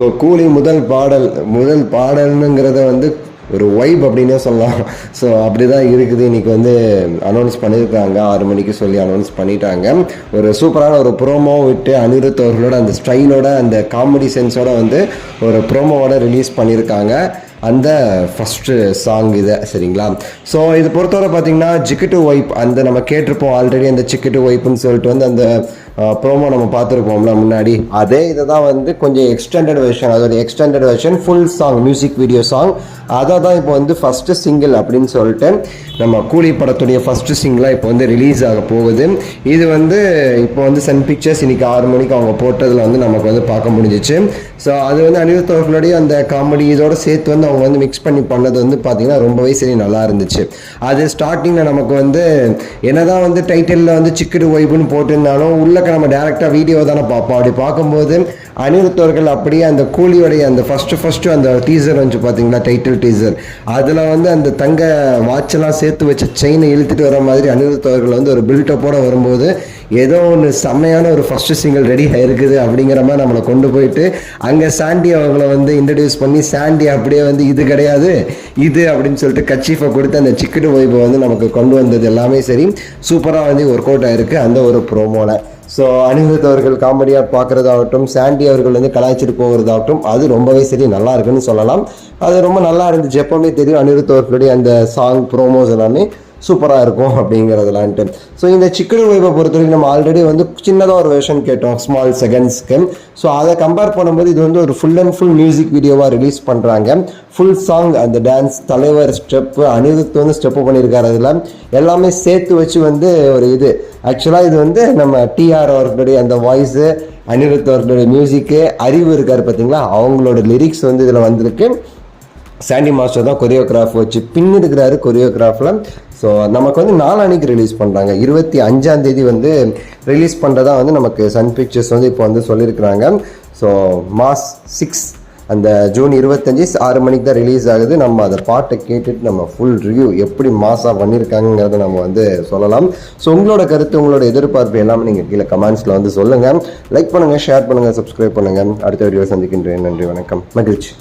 So கூலி முதல் பாடல்னுங்கிறத வந்து ஒரு வைப் அப்படின்னே சொல்லலாம். ஸோ அப்படி தான் இருக்குது. இன்றைக்கி வந்து அனௌன்ஸ் பண்ணியிருக்காங்க, 6 மணிக்கு சொல்லி அனௌன்ஸ் பண்ணிட்டாங்க. ஒரு சூப்பரான ஒரு ப்ரோமோ விட்டு அனிருத் அவர்களோட அந்த ஸ்டைலோட அந்த காமெடி சென்ஸோட வந்து ஒரு ப்ரோமோவோட ரிலீஸ் பண்ணியிருக்காங்க அந்த ஃபஸ்ட்டு சாங் இதை. சரிங்களா? ஸோ இது பொறுத்தவரை பார்த்தீங்கன்னா ஜிக்கிட்டு வைப் அந்த நம்ம கேட்டிருப்போம் ஆல்ரெடி, அந்த சிக்கிட்டு வைப்புன்னு சொல்லிட்டு வந்து அந்த ப்ரோமோ நம்ம பார்த்துருப்போம்ல முன்னாடி. அதே இதை தான் வந்து கொஞ்சம் எக்ஸ்டெண்டட் வெர்ஷன், அதோட extended version full song music video song அதை தான் இப்போ வந்து ஃபஸ்ட்டு சிங்கிள் அப்படின்னு சொல்லிட்டு நம்ம கூலி படத்துடைய ஃபஸ்ட்டு சிங்கிளாக இப்போ வந்து ரிலீஸ் ஆக போகுது. இது வந்து இப்போ வந்து சன் பிக்சர்ஸ் இன்றைக்கி 6 மணிக்கு அவங்க போட்டதில் வந்து நமக்கு வந்து பார்க்க முடிஞ்சிச்சு. ஸோ அது வந்து அனிருத் அவர்களுடைய அந்த காமெடி இதோட சேர்த்து வந்து அவங்க வந்து மிக்ஸ் பண்ணி பண்ணது வந்து பார்த்திங்கன்னா ரொம்பவே சரி நல்லா இருந்துச்சு. அது ஸ்டார்டிங்கில் நமக்கு வந்து என்னதான் வந்து டைட்டிலில் வந்து சிக்கிடு வைப்புன்னு போட்டிருந்தாலும் உள்ளக்க நம்ம டேரெக்டாக வீடியோ தானே பார்ப்போம். அப்படி பார்க்கும்போது அனிருத் அவர்கள் அப்படியே அந்த கூலியோடைய அந்த ஃபஸ்ட்டு அந்த டீசர் வந்து பார்த்தீங்களா, டைட்டில் டீசர், அதில் வந்து அந்த தங்க வாட்செல்லாம் சேர்த்து வச்ச செயினை இழுத்துட்டு வர மாதிரி அனிருத் அவர்கள் வந்து ஒரு பில்டப்போட வரும்போது ஏதோ ஒன்று செம்மையான ஒரு ஃபஸ்ட்டு சிங்கிள் ரெடி ஆகிருக்குது அப்படிங்கிற மாதிரி நம்மளை கொண்டு போயிட்டு அங்கே சாண்டி அவங்கள வந்து இன்ட்ரடியூஸ் பண்ணி சாண்டி அப்படியே வந்து இது கிடையாது இது அப்படின்னு சொல்லிட்டு கச்சீஃபை கொடுத்து அந்த சிக்கடு வைப்பை வந்து நமக்கு கொண்டு வந்தது எல்லாமே சரி சூப்பராக வந்து ஒர்க் அவுட் ஆகிருக்கு அந்த ஒரு ப்ரோமோவில். ஸோ அனிருத் அவர்கள் காமெடியாக பார்க்குறதாகட்டும், சாண்டி அவர்கள் வந்து கலாய்ச்சிட்டு போகிறதாகட்டும், அது ரொம்பவே சரி நல்லா இருக்குன்னு சொல்லலாம். அது ரொம்ப நல்லா இருந்துச்சு. எப்போவுமே தெரியும் அனிருத் அவர்களுடைய அந்த சாங் ப்ரோமோஸ் எல்லாமே சூப்பராக இருக்கும் அப்படிங்கிறதுலான்ட்டு. ஸோ இந்த சிக்கன் வைப்பை பொறுத்த வரைக்கும் நம்ம ஆல்ரெடி வந்து சின்னதாக ஒரு வெர்ஷன் கேட்டோம் ஸ்மால் செகண்ட்ஸ்க்கு. ஸோ அதை கம்பேர் பண்ணும்போது இது வந்து ஒரு ஃபுல் அண்ட் ஃபுல் மியூசிக் வீடியோவாக ரிலீஸ் பண்ணுறாங்க. ஃபுல் சாங் அந்த டான்ஸ் தலைவர் ஸ்டெப்பு அனிருத் வந்து ஸ்டெப்பு பண்ணியிருக்காரு, அதில் எல்லாமே சேர்த்து வச்சு வந்து ஒரு இது. ஆக்சுவலாக இது வந்து நம்ம டிஆர் அவர்களுடைய அந்த வாய்ஸு, அனிருத் அவர்களுடைய மியூசிக்கு, அறிவு இருக்கார் பார்த்தீங்களா, அவங்களோட லிரிக்ஸ் வந்து இதில் வந்திருக்கு. சாண்டி மாஸ்டர் தான் கொரியோகிராஃப் வச்சு பின்னிருக்கிறாரு கொரியோகிராஃபில். ஸோ நமக்கு வந்து நாளானிக்கு ரிலீஸ் பண்ணுறாங்க, 25ஆம் தேதி வந்து ரிலீஸ் பண்ணுறதா வந்து நமக்கு சன் பிக்சர்ஸ் வந்து இப்போ வந்து சொல்லியிருக்கிறாங்க. ஸோ மாஸ் 6 அந்த ஜூன் 25 6 மணிக்கு தான் ரிலீஸ் ஆகுது. நம்ம அதை பாட்டை கேட்டுட்டு நம்ம ஃபுல் ரிவ்யூ எப்படி மாஸாக பண்ணியிருக்காங்கிறத நம்ம வந்து சொல்லலாம். ஸோ உங்களோட கருத்து, உங்களோட எதிர்பார்ப்பு எல்லாமே நீங்கள் கீழே கமெண்ட்ஸில் வந்து சொல்லுங்கள். லைக் பண்ணுங்கள், ஷேர் பண்ணுங்கள், சப்ஸ்கிரைப் பண்ணுங்கள். அடுத்த வீடியோ சந்திக்கின்றேன். நன்றி, வணக்கம், மகிழ்ச்சி.